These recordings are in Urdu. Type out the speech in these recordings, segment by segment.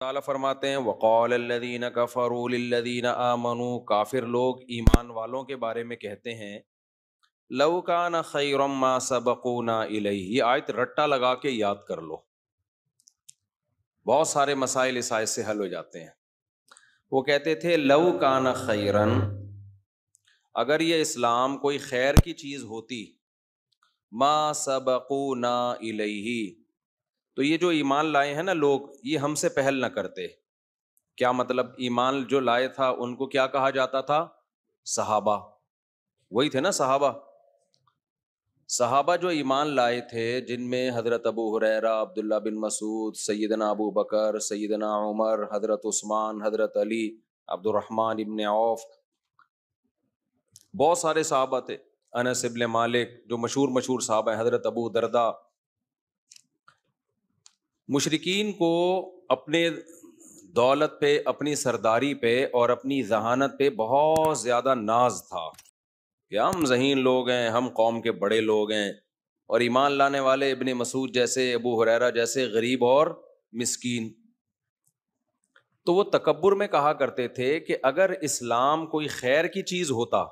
تعالیٰ فرماتے ہیں وقال الذین کفروا للذین آمنوا، کافر لوگ ایمان والوں کے بارے میں کہتے ہیں لو کان خیرا ما سبقونا الیہ، یہ آیت رٹا لگا کے یاد کر لو، بہت سارے مسائل اس آیت سے حل ہو جاتے ہیں۔ وہ کہتے تھے لو کان خیرا، اگر یہ اسلام کوئی خیر کی چیز ہوتی، ما سبقونا الیہ، تو یہ جو ایمان لائے ہیں نا لوگ، یہ ہم سے پہل نہ کرتے۔ کیا مطلب؟ ایمان جو لائے تھا ان کو کیا کہا جاتا تھا؟ صحابہ، وہی تھے نا صحابہ۔ صحابہ جو ایمان لائے تھے، جن میں حضرت ابو ہریرہ، عبداللہ بن مسعود، سیدنا ابو بکر، سیدنا عمر، حضرت عثمان، حضرت علی، عبد الرحمن ابن عوف، بہت سارے صحابہ تھے، انس ابن مالک، جو مشہور صحابہ ہیں، حضرت ابو دردہ۔ مشرکین کو اپنے دولت پہ، اپنی سرداری پہ اور اپنی ذہانت پہ بہت زیادہ ناز تھا کہ ہم ذہین لوگ ہیں، ہم قوم کے بڑے لوگ ہیں، اور ایمان لانے والے ابن مسعود جیسے، ابو ہریرہ جیسے غریب اور مسکین۔ تو وہ تکبر میں کہا کرتے تھے کہ اگر اسلام کوئی خیر کی چیز ہوتا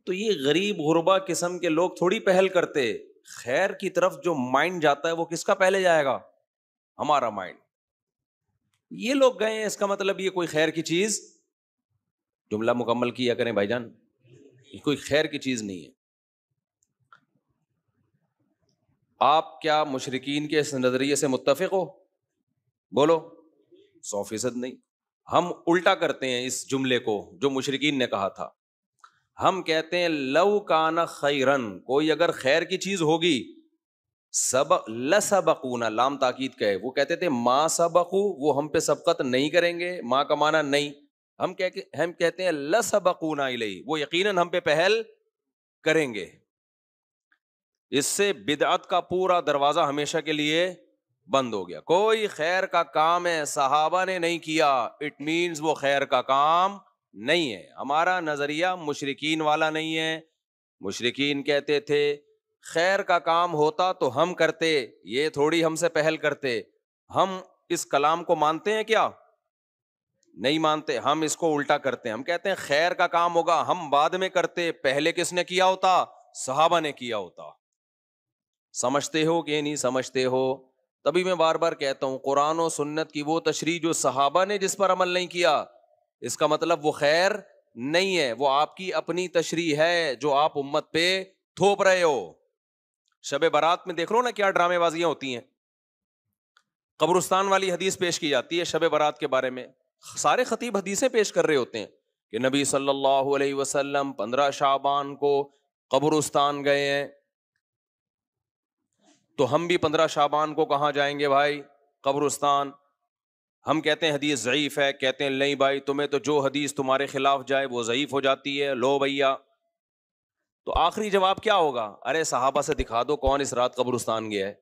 تو یہ غریب غربا قسم کے لوگ تھوڑی پہل کرتے، خیر کی طرف جو مائنڈ جاتا ہے وہ کس کا پہلے جائے گا؟ ہمارا مائنڈ۔ یہ لوگ گئے ہیں، اس کا مطلب یہ کوئی خیر کی چیز، جملہ مکمل کیا کریں بھائی جان، یہ کوئی خیر کی چیز نہیں ہے۔ آپ کیا مشرکین کے اس نظریے سے متفق ہو؟ بولو۔ 100% نہیں۔ ہم الٹا کرتے ہیں اس جملے کو جو مشرکین نے کہا تھا، ہم کہتے ہیں لو کان خیرن، کوئی اگر خیر کی چیز ہوگی، لسبقونا، لام تاکید کا ہے، وہ کہتے تھے ما سبقو، وہ ہم پہ سبقت نہیں کریں گے، ما کا معنی نہیں، ہم کہتے ہیں لسبقونا الیہ، وہ یقیناً ہم پہ پہل کریں گے۔ اس سے بدعت کا پورا دروازہ ہمیشہ کے لیے بند ہو گیا۔ کوئی خیر کا کام ہے صحابہ نے نہیں کیا، اٹ مینز وہ خیر کا کام نہیں ہے۔ ہمارا نظریہ مشرکین والا نہیں ہے۔ مشرکین کہتے تھے خیر کا کام ہوتا تو ہم کرتے، یہ تھوڑی ہم سے پہل کرتے۔ ہم اس کلام کو مانتے ہیں کیا؟ نہیں مانتے۔ ہم اس کو الٹا کرتے ہیں، ہم کہتے ہیں خیر کا کام ہوگا ہم بعد میں کرتے، پہلے کس نے کیا ہوتا؟ صحابہ نے کیا ہوتا۔ سمجھتے ہو کہ نہیں سمجھتے ہو؟ تبھی میں بار بار کہتا ہوں، قرآن و سنت کی وہ تشریح جو صحابہ نے جس پر عمل نہیں کیا، اس کا مطلب وہ خیر نہیں ہے، وہ آپ کی اپنی تشریح ہے جو آپ امت پہ تھوپ رہے ہو۔ شب برات میں دیکھ لو نا کیا ڈرامے بازیاں ہوتی ہیں، قبرستان والی حدیث پیش کی جاتی ہے شب برات کے بارے میں، سارے خطیب حدیثیں پیش کر رہے ہوتے ہیں کہ نبی صلی اللہ علیہ وسلم 15 شعبان کو قبرستان گئے ہیں، تو ہم بھی 15 شعبان کو کہاں جائیں گے بھائی؟ قبرستان۔ ہم کہتے ہیں حدیث ضعیف ہے، کہتے ہیں نہیں بھائی تمہیں تو جو حدیث تمہارے خلاف جائے وہ ضعیف ہو جاتی ہے، لو بھیا۔ تو آخری جواب کیا ہوگا؟ ارے صحابہ سے دکھا دو کون اس رات قبرستان گیا ہے۔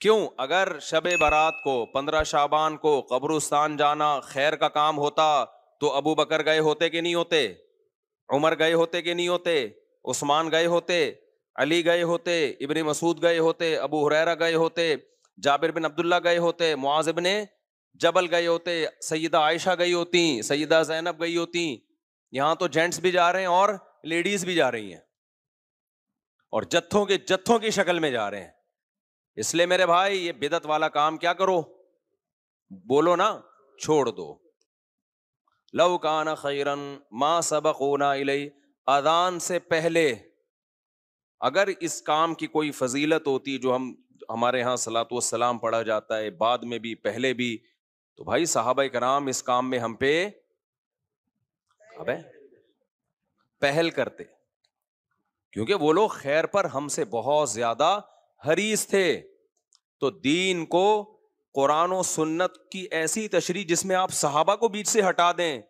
کیوں؟ اگر شب برات کو 15 شعبان کو قبرستان جانا خیر کا کام ہوتا تو ابو بکر گئے ہوتے کہ نہیں ہوتے؟ عمر گئے ہوتے کہ نہیں ہوتے؟ عثمان گئے ہوتے؟ علی گئے ہوتے؟ ابن مسعود گئے ہوتے؟ ابو ہریرہ گئے ہوتے؟ جابر بن عبداللہ گئے ہوتے؟ معاذ بن جبل گئے ہوتے؟ سیدہ عائشہ گئی ہوتی؟ سیدہ زینب گئی ہوتی؟ یہاں تو جینٹس بھی جا رہے ہیں اور لیڈیز بھی جا رہی ہیں، اور جتھوں کی شکل میں جا رہے ہیں۔ اس لیے میرے بھائی یہ بدعت والا کام کیا کرو؟ بولو نا، چھوڑ دو۔ لو کان خیرا ما سبقونا الیہ، اذان سے پہلے اگر اس کام کی کوئی فضیلت ہوتی جو ہمارے ہاں صلاۃ والسلام پڑھا جاتا ہے، بعد میں بھی پہلے بھی، تو بھائی صحابہ کرام اس کام میں ہم پہ پہل کرتے، کیونکہ وہ لوگ خیر پر ہم سے بہت زیادہ حریص تھے۔ تو دین کو، قرآن و سنت کی ایسی تشریح جس میں آپ صحابہ کو بیچ سے ہٹا دیں،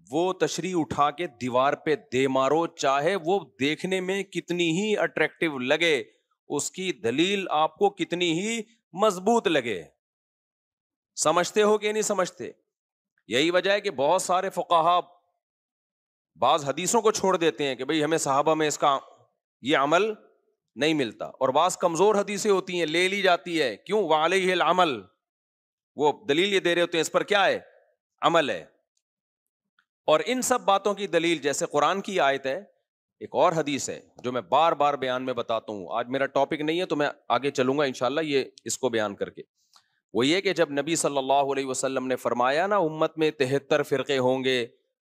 وہ تشریح اٹھا کے دیوار پہ دے مارو، چاہے وہ دیکھنے میں کتنی ہی اٹریکٹیو لگے، اس کی دلیل آپ کو کتنی ہی مضبوط لگے۔ سمجھتے ہو کہ نہیں سمجھتے؟ یہی وجہ ہے کہ بہت سارے فقہا بعض حدیثوں کو چھوڑ دیتے ہیں کہ بھئی ہمیں صحابہ میں اس کا یہ عمل نہیں ملتا، اور بعض کمزور حدیثیں ہوتی ہیں لے لی جاتی ہے، کیوں؟ وعلیہ العمل، وہ دلیل یہ دے رہے ہوتے ہیں اس پر کیا ہے؟ عمل ہے. اور ان سب باتوں کی دلیل جیسے قرآن کی آیت ہے, ایک اور حدیث ہے جو میں بار بار بیان میں بتاتا ہوں. آج میرا ٹاپک نہیں ہے تو میں آگے چلوں گا انشاءاللہ یہ اس کو بیان کر کے. وہ یہ کہ جب نبی صلی اللہ علیہ وسلم نے فرمایا نا امت میں 73 فرقے ہوں گے,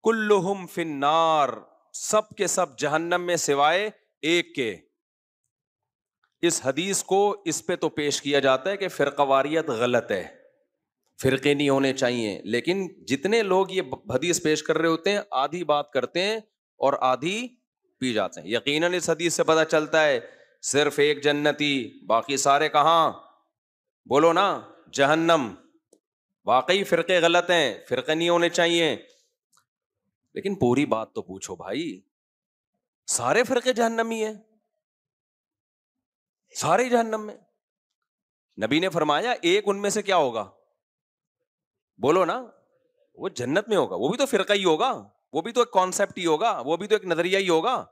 کلہم فی النار, سب کے سب جہنم میں سوائے ایک کے. اس حدیث کو اس پہ تو پیش کیا جاتا ہے کہ فرقہ واریت غلط ہے, فرقے نہیں ہونے چاہیے, لیکن جتنے لوگ یہ حدیث پیش کر رہے ہوتے ہیں آدھی بات کرتے ہیں اور آدھی پی جاتے ہیں. یقیناً اس حدیث سے پتہ چلتا ہے صرف ایک جنتی, باقی سارے کہاں؟ بولو نا, جہنم. واقعی فرقے غلط ہیں, فرقے نہیں ہونے چاہیے, لیکن پوری بات تو پوچھو بھائی, سارے فرقے جہنمی ہیں, سارے جہنم میں. نبی نے فرمایا ایک ان میں سے کیا ہوگا؟ بولو نا, وہ جنت میں ہوگا. وہ بھی تو فرقہ ہی ہوگا, وہ بھی تو ایک کانسیپٹ ہی ہوگا, وہ بھی تو ایک نظریہ ہی ہوگا.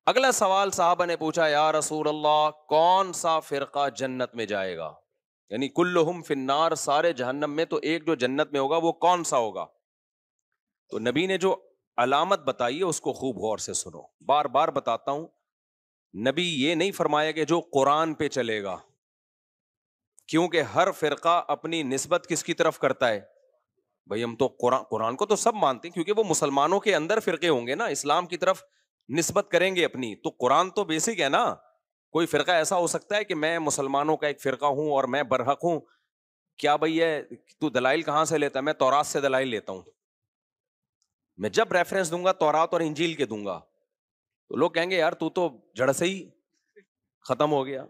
اگلا سوال صحابہ نے پوچھا, یا رسول اللہ کون سا فرقہ جنت میں جائے گا؟ یعنی کلہم فی النار, سارے جہنم میں, تو ایک جو جنت میں ہوگا وہ کون سا ہوگا؟ تو نبی نے جو علامت بتائی ہے اس کو خوب غور سے سنو, بار بار بتاتا ہوں. نبی یہ نہیں فرمایا کہ جو قرآن پہ چلے گا, کیونکہ ہر فرقہ اپنی نسبت کس کی طرف کرتا ہے؟ بھئی ہم تو قرآن کو تو سب مانتے ہیں, کیونکہ وہ مسلمانوں کے اندر فرقے ہوں گے نا, اسلام کی طرف نسبت کریں گے اپنی, تو قرآن تو بیسک ہے نا. کوئی فرقہ ایسا ہو سکتا ہے کہ میں مسلمانوں کا ایک فرقہ ہوں اور میں برحق ہوں؟ کیا بھئی ہے تو دلائل کہاں سے لیتا ہے؟ میں تورات سے دلائل لیتا ہوں. میں جب ریفرنس دوں گا تورات اور انجیل کے دوں گا, تو لوگ کہیں گے یار تو جڑ سے ہی ختم ہو گیا.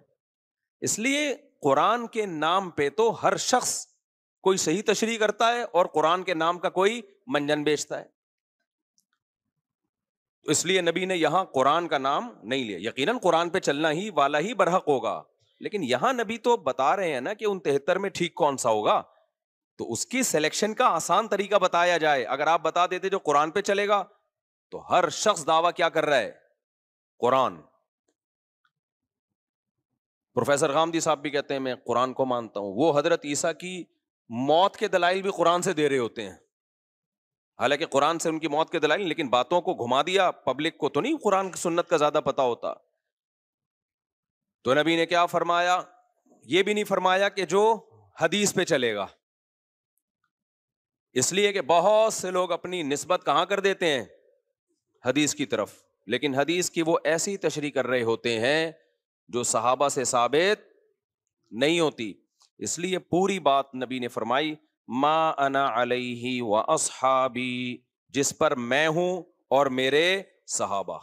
اس لیے قرآن کے نام پہ تو ہر شخص کوئی صحیح تشریح کرتا ہے اور قرآن کے نام کا کوئی منجن بیچتا ہے. تو اس لیے نبی نے یہاں قرآن کا نام نہیں لیا. یقیناً قرآن پہ چلنا ہی والا ہی برحق ہوگا, لیکن یہاں نبی تو بتا رہے ہیں نا کہ ان 73 میں ٹھیک کون سا ہوگا, تو اس کی سلیکشن کا آسان طریقہ بتایا جائے. اگر آپ بتا دیتے جو قرآن پہ چلے گا, تو ہر شخص دعویٰ کیا کر رہا ہے؟ قرآن. پروفیسر غامدی صاحب بھی کہتے ہیں میں قرآن کو مانتا ہوں. وہ حضرت عیسیٰ کی موت کے دلائل بھی قرآن سے دے رہے ہوتے ہیں, حالانکہ قرآن سے ان کی موت کے دلائل, لیکن باتوں کو گھما دیا. پبلک کو تو نہیں قرآن کی سنت کا زیادہ پتا ہوتا. تو نبی نے کیا فرمایا؟ یہ بھی نہیں فرمایا کہ جو حدیث پہ چلے گا, اس لیے کہ بہت سے لوگ اپنی نسبت کہاں کر دیتے ہیں؟ حدیث کی طرف. لیکن حدیث کی وہ ایسی تشریح کر رہے ہوتے ہیں جو صحابہ سے ثابت نہیں ہوتی. اس لیے پوری بات نبی نے فرمائی, ما انا علیہ و اصحابی, جس پر میں ہوں اور میرے صحابہ.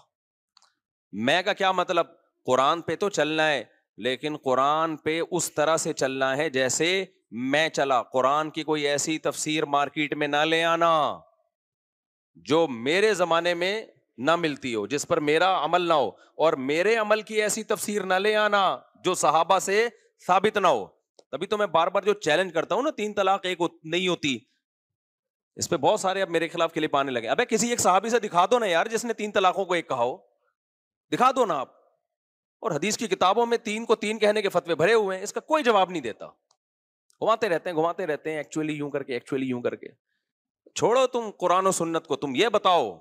میں کا کیا مطلب؟ قرآن پہ تو چلنا ہے, لیکن قرآن پہ اس طرح سے چلنا ہے جیسے میں چلا. قرآن کی کوئی ایسی تفسیر مارکیٹ میں نہ لے آنا جو میرے زمانے میں نہ ملتی ہو, جس پر میرا عمل نہ ہو, اور میرے عمل کی ایسی تفسیر نہ لے آنا جو صحابہ سے ثابت نہ ہو. تبھی تو میں بار بار جو چیلنج کرتا ہوں نا, 3 طلاق ایک نہیں ہوتی, اس پہ بہت سارے اب میرے خلاف کلپ آنے لگے. ابے کسی ایک صحابی سے دکھا دو نا یار جس نے 3 طلاقوں کو ایک کہا ہو, دکھا دو نا آپ. اور حدیث کی کتابوں میں 3 کو 3 کہنے کے فتوے بھرے ہوئے ہیں, اس کا کوئی جواب نہیں دیتا. گھماتے رہتے ہیں ایکچولی یوں کر کے. چھوڑو تم قرآن و سنت کو, تم یہ بتاؤ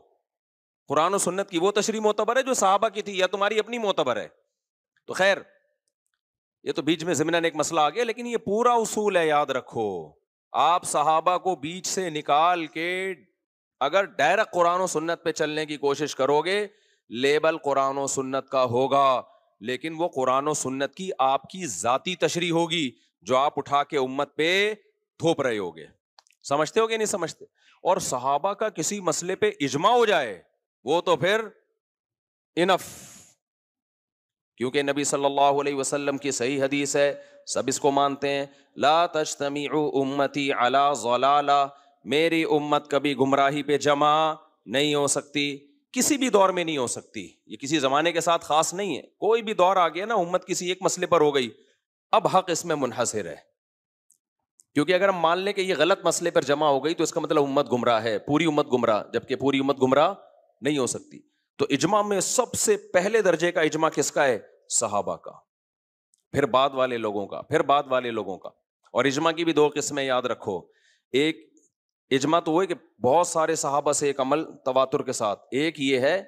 قرآن و سنت کی وہ تشریح معتبر ہے جو صحابہ کی تھی, یا تمہاری اپنی معتبر ہے؟ تو خیر یہ تو بیچ میں ضمناً ایک مسئلہ آ گیا, لیکن یہ پورا اصول ہے, یاد رکھو. آپ صحابہ کو بیچ سے نکال کے اگر ڈائریکٹ قرآن و سنت پہ چلنے کی کوشش کرو گے, لیبل قرآن و سنت کا ہوگا, لیکن وہ قرآن و سنت کی آپ کی ذاتی تشریح ہوگی جو آپ اٹھا کے امت پہ تھوپ رہے ہوگے. سمجھتے ہو گے نہیں سمجھتے؟ اور صحابہ کا کسی مسئلے پہ اجماع ہو جائے وہ تو پھر انف, کیونکہ نبی صلی اللہ علیہ وسلم کی صحیح حدیث ہے, سب اس کو مانتے ہیں, لا تجتمع امتی علی ضلالہ, میری امت کبھی گمراہی پہ جمع نہیں ہو سکتی, کسی بھی دور میں نہیں ہو سکتی. یہ کسی زمانے کے ساتھ خاص نہیں ہے, کوئی بھی دور آ گیا نا امت کسی ایک مسئلے پر ہو گئی, اب حق اس میں منحصر ہے. کیونکہ اگر ہم مان لیں کہ یہ غلط مسئلے پر جمع ہو گئی تو اس کا مطلب امت گمراہ ہے, پوری امت گمراہ, جبکہ پوری امت گمراہ نہیں ہو سکتی. تو اجماع میں سب سے پہلے درجے کا اجماع کس کا ہے؟ صحابہ کا. پھر بعد والے لوگوں کا، پھر بعد والے لوگوں کا. اور اجماع کی بھی دو قسمیں یاد رکھو. ایک اجماع تو وہ ہے کہ بہت سارے صحابہ سے ایک عمل تواتر کے ساتھ. ایک یہ ہے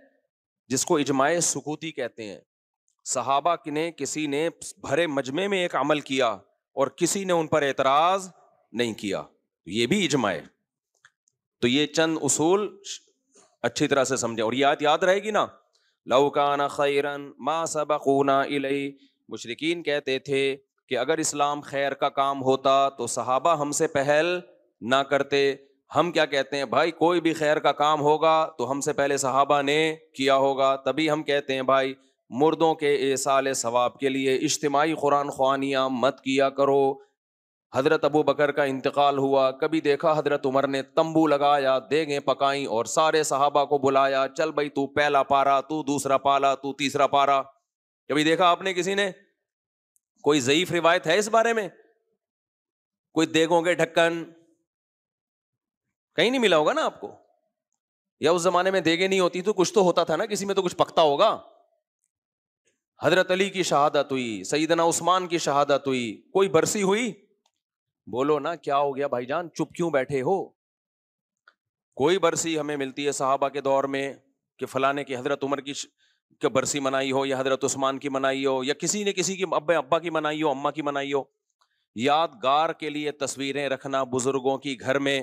جس کو اجماع سکوتی کہتے ہیں. صحابہ نے کسی نے بھرے مجمع میں ایک عمل کیا اور کسی نے ان پر اعتراض نہیں کیا، یہ بھی اجماع ہے. تو یہ چند اصول اچھی طرح سے سمجھے. اور یہ یاد رہے گی نا، لو کان خیرا ما سبقونا الیہ. مشرکین کہتے تھے کہ اگر اسلام خیر کا کام ہوتا تو صحابہ ہم سے پہل نہ کرتے. ہم کیا کہتے ہیں بھائی، کوئی بھی خیر کا کام ہوگا تو ہم سے پہلے صحابہ نے کیا ہوگا. تبھی ہم کہتے ہیں بھائی مردوں کے ایصال ثواب کے لیے اجتماعی قرآن خوانیاں مت کیا کرو. حضرت ابو بکر کا انتقال ہوا، کبھی دیکھا حضرت عمر نے تمبو لگایا، دیگیں پکائیں اور سارے صحابہ کو بلایا، چل بھائی تو پہلا پارا، تو دوسرا پالا، تو تیسرا پارا. کبھی دیکھا آپ نے کسی نے؟ کوئی ضعیف روایت ہے اس بارے میں؟ کوئی دیگوں کے ڈھکن کہیں نہیں ملا ہوگا نا آپ کو. یا اس زمانے میں دیگیں نہیں ہوتی تو کچھ تو ہوتا تھا نا، کسی میں تو کچھ پکتا ہوگا. حضرت علی کی شہادت ہوئی، سیدنا عثمان کی شہادت ہوئی، کوئی برسی ہوئی؟ بولو نا کیا ہو گیا بھائی جان، چپ کیوں بیٹھے ہو؟ کوئی برسی ہمیں ملتی ہے صحابہ کے دور میں کہ فلانے کی حضرت عمر کی برسی منائی ہو، یا حضرت عثمان کی منائی ہو، یا کسی نے کسی کی ابا کی منائی ہو، اماں کی منائی ہو. یادگار کے لیے تصویریں رکھنا بزرگوں کی گھر میں.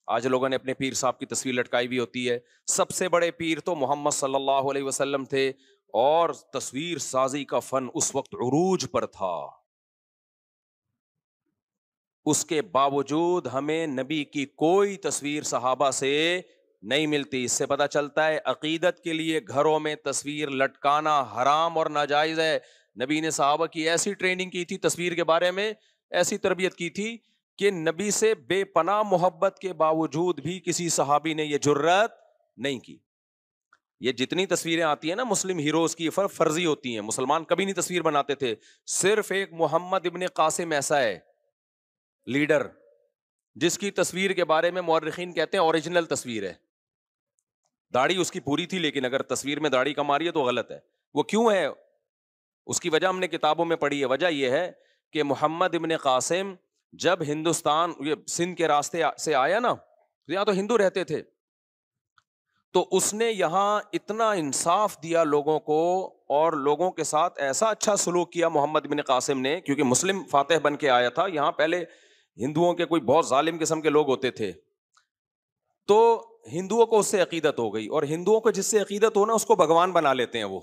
آج لوگوں نے اپنے پیر صاحب کی تصویر لٹکائی بھی ہوتی ہے. سب سے بڑے پیر تو محمد صلی اللہ علیہ وسلم تھے، اور تصویر سازی کا فن اس وقت عروج پر تھا. اس کے باوجود ہمیں نبی کی کوئی تصویر صحابہ سے نہیں ملتی. اس سے پتہ چلتا ہے عقیدت کے لیے گھروں میں تصویر لٹکانا حرام اور ناجائز ہے. نبی نے صحابہ کی ایسی ٹریننگ کی تھی تصویر کے بارے میں، ایسی تربیت کی تھی کہ نبی سے بے پناہ محبت کے باوجود بھی کسی صحابی نے یہ جرات نہیں کی. یہ جتنی تصویریں آتی ہیں نا مسلم ہیروز کی، فرضی ہوتی ہیں، مسلمان کبھی نہیں تصویر بناتے تھے. صرف ایک محمد ابن قاسم ایسا ہے لیڈر جس کی تصویر کے بارے میں مورخین کہتے ہیں اوریجنل تصویر ہے. داڑھی اس کی پوری تھی، لیکن اگر تصویر میں داڑھی کم آ رہی ہے تو غلط ہے. وہ کیوں ہے؟ اس کی وجہ ہم نے کتابوں میں پڑھی ہے. وجہ یہ ہے کہ محمد ابن قاسم جب ہندوستان سندھ کے راستے سے آیا نا، یہاں تو ہندو رہتے تھے، تو اس نے یہاں اتنا انصاف دیا لوگوں کو، اور لوگوں کے ساتھ ایسا اچھا سلوک کیا محمد بن قاسم نے، کیونکہ مسلم فاتح بن کے آیا تھا. یہاں پہلے ہندوؤں کے کوئی بہت ظالم قسم کے لوگ ہوتے تھے، تو ہندوؤں کو اس سے عقیدت ہو گئی، اور ہندوؤں کو جس سے عقیدت ہو نا اس کو بھگوان بنا لیتے ہیں. وہ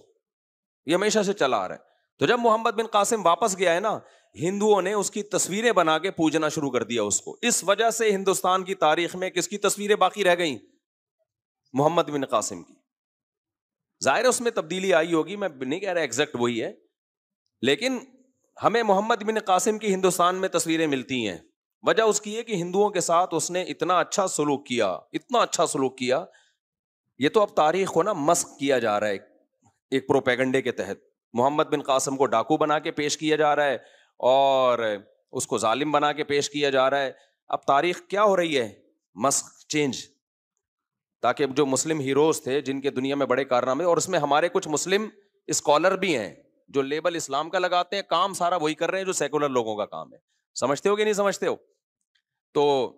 یہ ہمیشہ سے چلا آ رہا ہے. تو جب محمد بن قاسم واپس گیا ہے نا، ہندوؤں نے اس کی تصویریں بنا کے پوجنا شروع کر دیا اس کو. اس وجہ سے ہندوستان کی تاریخ میں کس کی تصویریں باقی رہ گئیں؟ محمد بن قاسم کی. ظاہر ہے اس میں تبدیلی آئی ہوگی، میں نہیں کہہ رہا ایگزیکٹ وہی ہے، لیکن ہمیں محمد بن قاسم کی ہندوستان میں تصویریں ملتی ہیں. وجہ اس کی ہے کہ ہندوؤں کے ساتھ اس نے اتنا اچھا سلوک کیا، اتنا اچھا سلوک کیا. یہ تو اب تاریخ کو نا مسخ کیا جا رہا ہے ایک پروپیگنڈے کے تحت. محمد بن قاسم کو ڈاکو بنا کے پیش کیا جا رہا ہے، اور اس کو ظالم بنا کے پیش کیا جا رہا ہے. اب تاریخ کیا ہو رہی ہے؟ مسخ، چینج، تاکہ جو مسلم ہیروز تھے جن کے دنیا میں بڑے کارنامے، اور اس میں ہمارے کچھ مسلم اسکالر بھی ہیں جو لیبل اسلام کا لگاتے ہیں، کام سارا وہی کر رہے ہیں جو سیکولر لوگوں کا کام ہے. سمجھتے ہو کہ نہیں سمجھتے ہو؟ تو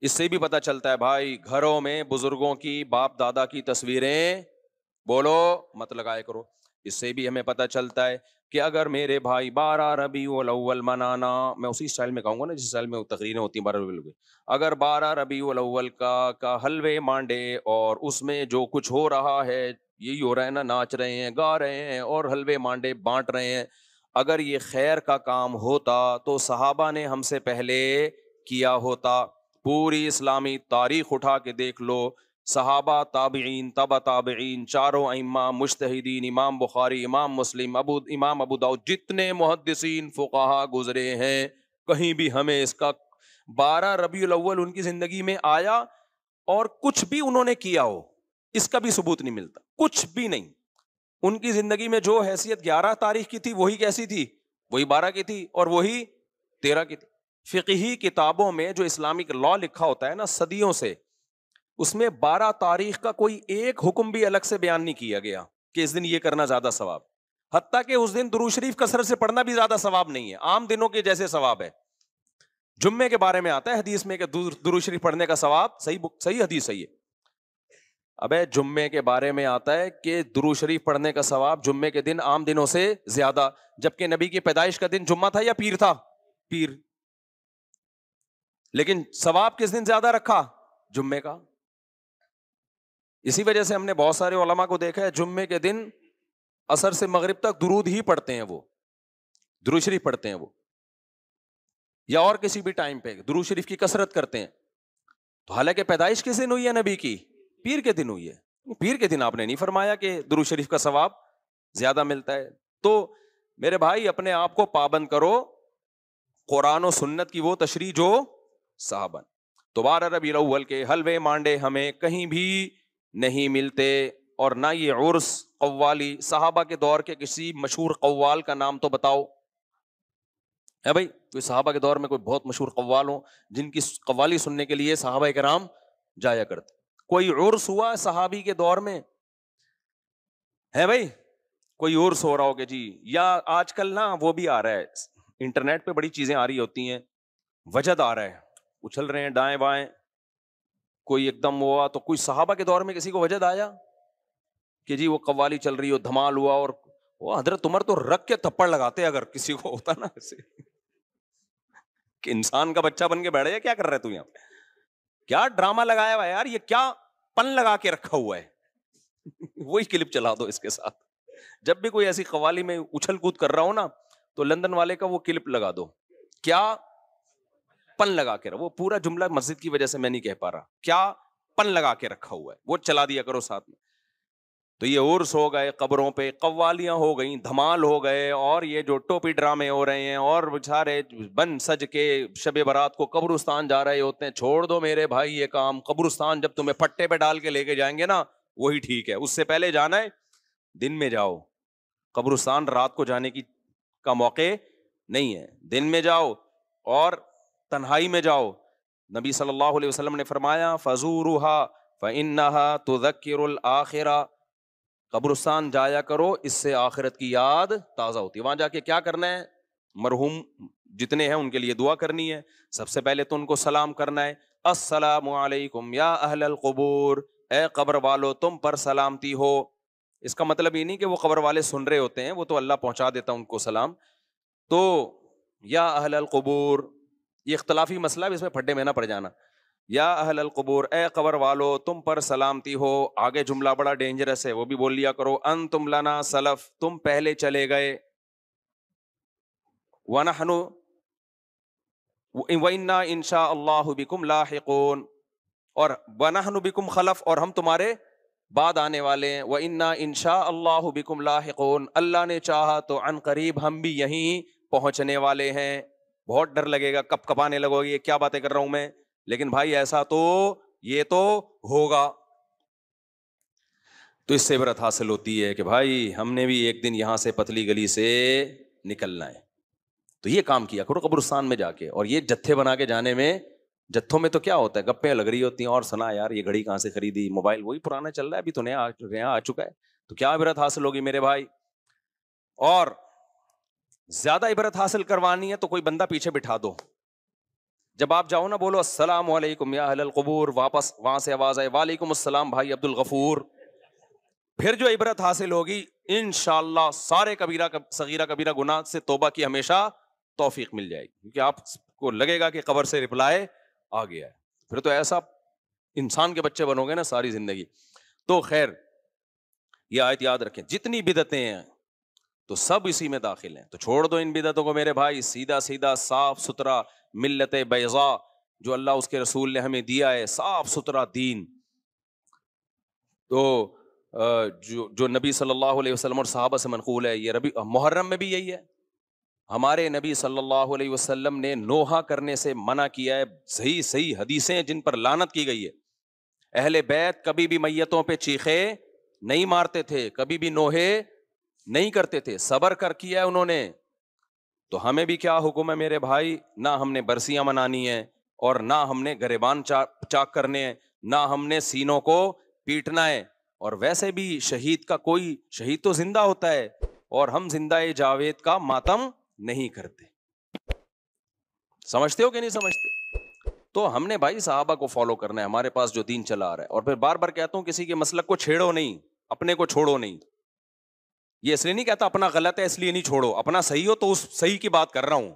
اس سے بھی پتہ چلتا ہے بھائی گھروں میں بزرگوں کی، باپ دادا کی تصویریں بولو مت لگائے کرو. اس سے بھی ہمیں پتہ چلتا ہے کہ اگر میرے بھائی 12 ربیع الاول منانا، میں اسی اسٹائل میں کہوں گا نا جس اسٹائل میں تقریریں ہوتی ہیں 12 ربیع الاول، اگر 12 ربیع الاول کا حلوے مانڈے اور اس میں جو کچھ ہو رہا ہے، یہی ہو رہا ہے نا، ناچ رہے ہیں، گا رہے ہیں اور حلوے مانڈے بانٹ رہے ہیں، اگر یہ خیر کا کام ہوتا تو صحابہ نے ہم سے پہلے کیا ہوتا. پوری اسلامی تاریخ اٹھا کے دیکھ لو، صحابہ، تابعین، تبع تابعین، چاروں ائمہ، مجتہدین، امام بخاری، امام مسلم، امام ابو داؤد، جتنے محدثین فقہا گزرے ہیں، کہیں بھی ہمیں اس کا 12 ربیع الاول ان کی زندگی میں آیا اور کچھ بھی انہوں نے کیا ہو اس کا بھی ثبوت نہیں ملتا. کچھ بھی نہیں. ان کی زندگی میں جو حیثیت 11 تاریخ کی تھی وہی کیسی تھی؟ وہی 12 کی تھی، اور وہی 13 کی تھی. فقہی کتابوں میں جو اسلامک لا لکھا ہوتا ہے نا صدیوں سے، اس میں 12 تاریخ کا کوئی ایک حکم بھی الگ سے بیان نہیں کیا گیا کہ اس دن یہ کرنا زیادہ ثواب. حتیٰ کہ اس دن درود شریف کثرت سے پڑھنا بھی زیادہ ثواب نہیں ہے، عام دنوں کے جیسے ثواب ہے. جمعے کے بارے میں آتا ہے حدیث میں کہ درود شریف پڑھنے کا ثواب، صحیح حدیث صحیح ہے. ابے جمعے کے بارے میں آتا ہے کہ درود شریف پڑھنے کا ثواب جمعے کے دن عام دنوں سے زیادہ، جبکہ نبی کی پیدائش کا دن جمعہ تھا یا پیر تھا؟ پیر. لیکن ثواب کس دن زیادہ رکھا؟ جمعے کا. اسی وجہ سے ہم نے بہت سارے علماء کو دیکھا ہے جمعے کے دن عصر سے مغرب تک درود ہی پڑھتے ہیں، وہ درود شریف پڑھتے ہیں وہ، یا اور کسی بھی ٹائم پہ درود شریف کی کثرت کرتے ہیں. تو حالانکہ پیدائش کس دن ہوئی ہے نبی کی؟ پیر کے دن ہوئی ہے. پیر کے دن آپ نے نہیں فرمایا کہ درود شریف کا ثواب زیادہ ملتا ہے. تو میرے بھائی اپنے آپ کو پابند کرو قرآن و سنت کی وہ تشریح جو صحابہ. تو 12 ربیع الاول کے حلوے مانڈے ہمیں کہیں بھی نہیں ملتے، اور نہ یہ عرس قوالی. صحابہ کے دور کے کسی مشہور قوال کا نام تو بتاؤ ہے بھائی، کوئی صحابہ کے دور میں کوئی بہت مشہور قوال ہو جن کی قوالی سننے کے لیے صحابہ کرام جایا کرتے. کوئی عرس ہوا صحابی کے دور میں ہے بھائی؟ کوئی عرس ہو رہا ہو کہ جی، یا آج کل نا وہ بھی آ رہا ہے انٹرنیٹ پہ بڑی چیزیں آ رہی ہوتی ہیں، وجد آ رہا ہے، اچھل رہے ہیں دائیں بائیں، کوئی ایک دم ہوا. تو کوئی صحابہ کے دور میں کسی کو وجد آیا کہ جی وہ قوالی چل رہی ہو، دھمال ہوا، اور وہ حضرت عمر تو رکھ کے تھپڑ لگاتے اگر کسی کو ہوتا نا ایسے کہ انسان کا بچہ بن کے بیٹھ جائے، کیا کر رہے تو یہاں کیا ڈرامہ لگایا ہوا ہے یار، یہ کیا پن لگا کے رکھا ہوا ہے وہی کلپ چلا دو اس کے ساتھ. جب بھی کوئی ایسی قوالی میں اچھل کود کر رہا ہو نا تو لندن والے کا وہ کلپ لگا دو، کیا پن لگا کے رکھا. وہ پورا جملہ مسجد کی وجہ سے میں نہیں کہہ پا رہا، کیا پن لگا کے رکھا ہوا ہے وہ چلا دیا کرو ساتھ میں. تو یہ عرس ہو گئے، قبروں پہ قوالیاں ہو گئیں، دھمال ہو گئے، اور یہ جو ٹوپی ڈرامے ہو رہے ہیں، اور بیچارے بن سج کے شب برات کو قبرستان جا رہے ہوتے ہیں. چھوڑ دو میرے بھائی یہ کام. قبرستان جب تمہیں پٹے پہ ڈال کے لے کے جائیں گے نا وہی ٹھیک ہے. اس سے پہلے جانا ہے دن میں جاؤ. قبرستان رات کو جانے کی کا موقع نہیں ہے، دن میں جاؤ اور تنہائی میں جاؤ. نبی صلی اللہ علیہ وسلم نے فرمایا فزورها فانها تذکر الاخرہ، قبرستان جایا کرو، اس سے آخرت کی یاد تازہ ہوتی ہے. وہاں جا کے کیا کرنا ہے؟ مرحوم جتنے ہیں ان کے لیے دعا کرنی ہے. سب سے پہلے تو ان کو سلام کرنا ہے، السلام علیکم یا اہل القبور، اے قبر والو تم پر سلامتی ہو. اس کا مطلب یہ نہیں کہ وہ قبر والے سن رہے ہوتے ہیں، وہ تو اللہ پہنچا دیتا ان کو سلام. تو یا اہل القبور یہ اختلافی مسئلہ ہے، اس میں پھڈے میں نہ پڑ جانا. یا اہل القبور، اے قبر والو تم پر سلامتی ہو. آگے جملہ بڑا ڈینجرس ہے، وہ بھی بول لیا کرو، انتم لنا سلف، تم پہلے چلے گئے، ونحن وإنا ان شاء اللہ بکم لاحقون، اور ونحن بکم خلف، اور ہم تمہارے بعد آنے والے ہیں. وإنا ان شاء اللہ بکم لاحقون، اللہ نے چاہا تو عن قریب ہم بھی یہیں پہنچنے والے ہیں. بہت ڈر لگے گا، کپ کپانے لگو گے، یہ کیا باتیں کر رہا ہوں میں، لیکن بھائی ایسا تو یہ تو ہوگا. تو اس سے عبرت حاصل ہوتی ہے کہ بھائی ہم نے بھی ایک دن یہاں سے پتلی گلی سے نکلنا ہے. تو یہ کام کیا کرو قبرستان میں جا کے. اور یہ جتھے بنا کے جانے میں، جتھوں میں تو کیا ہوتا ہے، گپیں لگ رہی ہوتی ہیں، اور سنا یار یہ گھڑی کہاں سے خریدی، موبائل وہی پرانا چل رہا ہے، ابھی تو نیا آ چکا ہے. تو کیا عبرت حاصل ہوگی میرے بھائی. اور زیادہ عبرت حاصل کروانی ہے تو کوئی بندہ پیچھے بٹھا دو. جب آپ جاؤ نا بولو السلام علیکم یا اہل القبور، واپس وہاں سے آواز آئے وعلیکم السلام بھائی عبد الغفور. پھر جو عبرت حاصل ہوگی انشاءاللہ سارے کبیرہ صغیرہ کبیرہ گناہ سے توبہ کی ہمیشہ توفیق مل جائے گی، کیونکہ آپ کو لگے گا کہ قبر سے رپلائے آ گیا ہے. پھر تو ایسا انسان کے بچے بنو گے نا ساری زندگی. تو خیر یہ آیت یاد رکھیں، جتنی بدعتیں ہیں تو سب اسی میں داخل ہیں. تو چھوڑ دو ان بدعتوں کو میرے بھائی. سیدھا سیدھا صاف ستھرا ملت بیضاء جو اللہ اس کے رسول نے ہمیں دیا ہے، صاف ستھرا دین. تو جو نبی صلی اللہ علیہ وسلم اور صحابہ سے منقول ہے، یہ ربیع محرم میں بھی یہی ہے. ہمارے نبی صلی اللہ علیہ وسلم نے نوحہ کرنے سے منع کیا ہے. صحیح حدیثیں جن پر لعنت کی گئی ہے. اہل بیت کبھی بھی میتوں پہ چیخے نہیں مارتے تھے، کبھی بھی نوحے نہیں کرتے تھے، صبر کر کیا ہے انہوں نے. تو ہمیں بھی کیا حکم ہے میرے بھائی، نہ ہم نے برسیاں منانی ہیں، اور نہ ہم نے گریبان چاک کرنے ہیں، نہ ہم نے سینوں کو پیٹنا ہے. اور ویسے بھی شہید کا کوئی شہید تو زندہ ہوتا ہے، اور ہم زندہ جاوید کا ماتم نہیں کرتے. سمجھتے ہو کہ نہیں سمجھتے؟ تو ہم نے بھائی صحابہ کو فالو کرنا ہے, ہمارے پاس جو دین چلا آ رہا ہے. اور پھر بار بار کہتا ہوں کسی کے مسلک کو چھیڑو نہیں, اپنے کو چھوڑو نہیں. یہ اس لیے نہیں کہتا اپنا غلط ہے اس لیے نہیں چھوڑو, اپنا صحیح ہو تو اس صحیح کی بات کر رہا ہوں,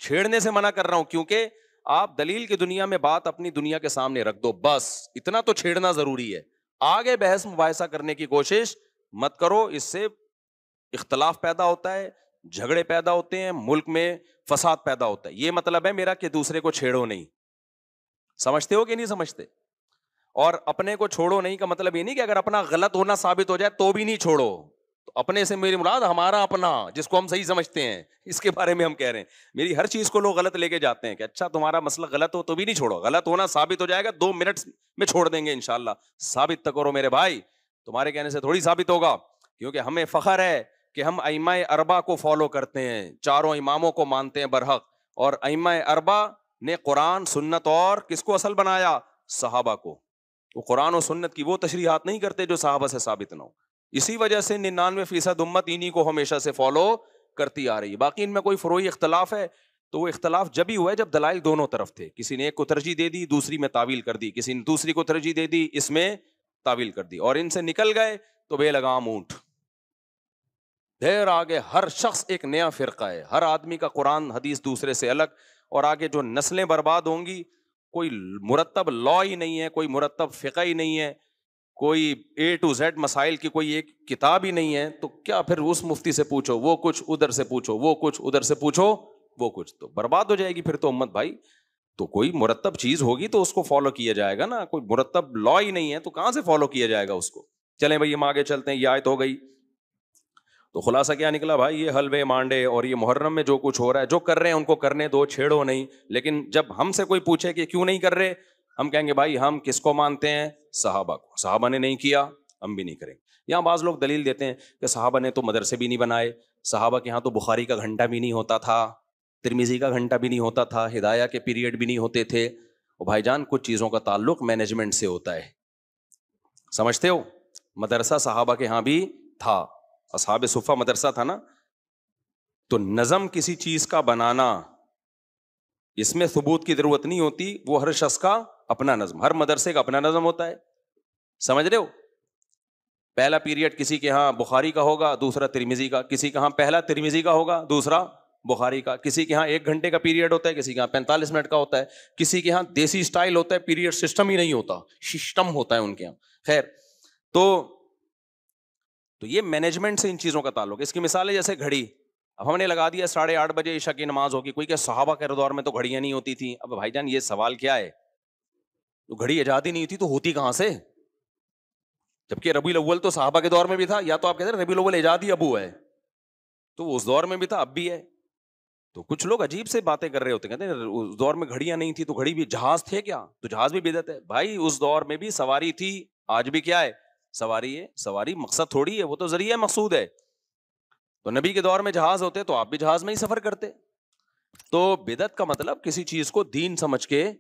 چھیڑنے سے منع کر رہا ہوں. کیونکہ آپ دلیل کی دنیا میں بات اپنی دنیا کے سامنے رکھ دو, بس اتنا تو چھیڑنا ضروری ہے. آگے بحث مباحثہ کرنے کی کوشش مت کرو, اس سے اختلاف پیدا ہوتا ہے, جھگڑے پیدا ہوتے ہیں, ملک میں فساد پیدا ہوتا ہے. یہ مطلب ہے میرا کہ دوسرے کو چھیڑو نہیں. سمجھتے ہو کہ نہیں سمجھتے؟ اور اپنے کو چھوڑو نہیں کا مطلب یہ نہیں کہ اگر اپنا غلط ہونا ثابت ہو جائے تو بھی نہیں چھوڑو. تو اپنے سے میری مراد ہمارا اپنا, جس کو ہم صحیح سمجھتے ہیں, اس کے بارے میں ہم کہہ رہے ہیں. میری ہر چیز کو لوگ غلط لے کے جاتے ہیں کہ اچھا تمہارا مسئلہ غلط ہو تو بھی نہیں چھوڑو. غلط ہونا ثابت ہو جائے گا 2 منٹ میں چھوڑ دیں گے انشاءاللہ. ثابت تک کرو میرے بھائی, تمہارے کہنے سے تھوڑی ثابت ہوگا. کیونکہ ہمیں فخر ہے کہ ہم ائمہ اربعہ کو فالو کرتے ہیں, چاروں اماموں کو مانتے ہیں برحق. اور ائمہ اربعہ نے قرآن سنت اور کس کو اصل بنایا؟ صحابہ کو. وہ قرآن و سنت کی وہ تشریحات نہیں کرتے جو صحابہ سے ثابت نہ ہو. اسی وجہ سے 99% امت انہی کو ہمیشہ سے فالو کرتی آ رہی ہے. باقی ان میں کوئی فروعی اختلاف ہے تو وہ اختلاف جب ہی ہوا ہے جب دلائل دونوں طرف تھے. کسی نے ایک کو ترجیح دے دی, دوسری میں تعویل کر دی, کسی نے دوسری کو ترجیح دے دی, اس میں تعویل کر دی, اور ان سے نکل گئے تو بے لگام اونٹ. دیر آگے ہر شخص ایک نیا فرقہ ہے, ہر آدمی کا قرآن حدیث دوسرے سے الگ. اور آگے جو نسلیں برباد ہوں گی, کوئی مرتب لا ہی نہیں ہے, کوئی مرتب فقہ ہی نہیں ہے, کوئی A to Z مسائل کی کوئی ایک کتاب ہی نہیں ہے. تو کیا پھر اس مفتی سے پوچھو وہ کچھ, ادھر سے پوچھو وہ کچھ, ادھر سے پوچھو وہ کچھ, تو برباد ہو جائے گی پھر تو امت بھائی. تو کوئی مرتب چیز ہوگی تو اس کو فالو کیا جائے گا نا. کوئی مرتب لا ہی نہیں ہے تو کہاں سے فالو کیا جائے گا اس کو. چلیں بھائی ہم آگے چلتے ہیں, یہ آیت ہو گئی. تو خلاصہ کیا نکلا بھائی, یہ حلوے مانڈے اور یہ محرم میں جو کچھ ہو رہا ہے, جو کر رہے ہیں ان کو کرنے دو, چھیڑو نہیں. لیکن جب ہم سے کوئی پوچھے کہ کیوں نہیں کر رہے, ہم کہیں گے بھائی ہم کس کو مانتے ہیں؟ صحابہ کو. صحابہ نے نہیں کیا, ہم بھی نہیں کریں گے. یہاں بعض لوگ دلیل دیتے ہیں کہ صحابہ نے تو مدرسے بھی نہیں بنائے, صحابہ کے یہاں تو بخاری کا گھنٹہ بھی نہیں ہوتا تھا, ترمذی کا گھنٹہ بھی نہیں ہوتا تھا, ہدایہ کے پیریڈ بھی نہیں ہوتے تھے. اور بھائی جان کچھ چیزوں کا تعلق مینجمنٹ سے ہوتا ہے, سمجھتے ہو؟ مدرسہ صحابہ کے یہاں بھی تھا, اصحاب صفہ مدرسہ تھا نا. تو نظم کسی چیز کا بنانا, اس میں ثبوت کی ضرورت نہیں ہوتی, وہ ہر شخص کا اپنا نظم, ہر مدرسے کا اپنا نظم ہوتا ہے. سمجھ رہے ہو؟ پہلا پیریڈ کسی کے ہاں بخاری کا ہوگا, دوسرا ترمذی کا. کسی کے ہاں پہلا ترمذی کا ہوگا, دوسرا بخاری کا. کسی کے ہاں 1 گھنٹے کا پیریڈ ہوتا ہے, کسی کے ہاں 45 منٹ کا ہوتا ہے. کسی کے ہاں دیسی سٹائل ہوتا ہے, پیریڈ سسٹم ہی نہیں ہوتا, سسٹم ہوتا ہے ان کے ہاں. خیر, تو یہ مینجمنٹ سے ان چیزوں کا تعلق ہے. اس کی مثال ہے جیسے گھڑی. اب ہم نے لگا دیا 8:30 بجے عشاء کی نماز ہوگی, کوئی کہ صحابہ کے دور میں تو گھڑیاں نہیں ہوتی تھیں. اب بھائی جان یہ سوال کیا ہے, تو گھڑی ایجاد ہی نہیں تھی تو ہوتی کہاں سے؟ جبکہ ربیع الاول تو صحابہ کے دور میں بھی تھا. یا تو آپ کہتے ہیں ربیع الاول ایجاد ہی ابو ہے, تو اس دور میں بھی تھا, اب بھی ہے. تو کچھ لوگ عجیب سے باتیں کر رہے ہوتے ہیں, کہتے ہیں اس دور میں گھڑیاں نہیں تھی تو گھڑی بھی, جہاز تھے کیا تو جہاز بھی بدعت ہے. بھائی اس دور میں بھی سواری تھی, آج بھی کیا ہے؟ سواری ہے. سواری مقصد تھوڑی ہے, وہ تو ذریعہ مقصود ہے. تو نبی کے دور میں جہاز ہوتے تو آپ بھی جہاز میں ہی سفر کرتے. تو بدعت کا مطلب کسی چیز کو دین سمجھ کے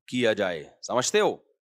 کیا جائے, سمجھتے ہو؟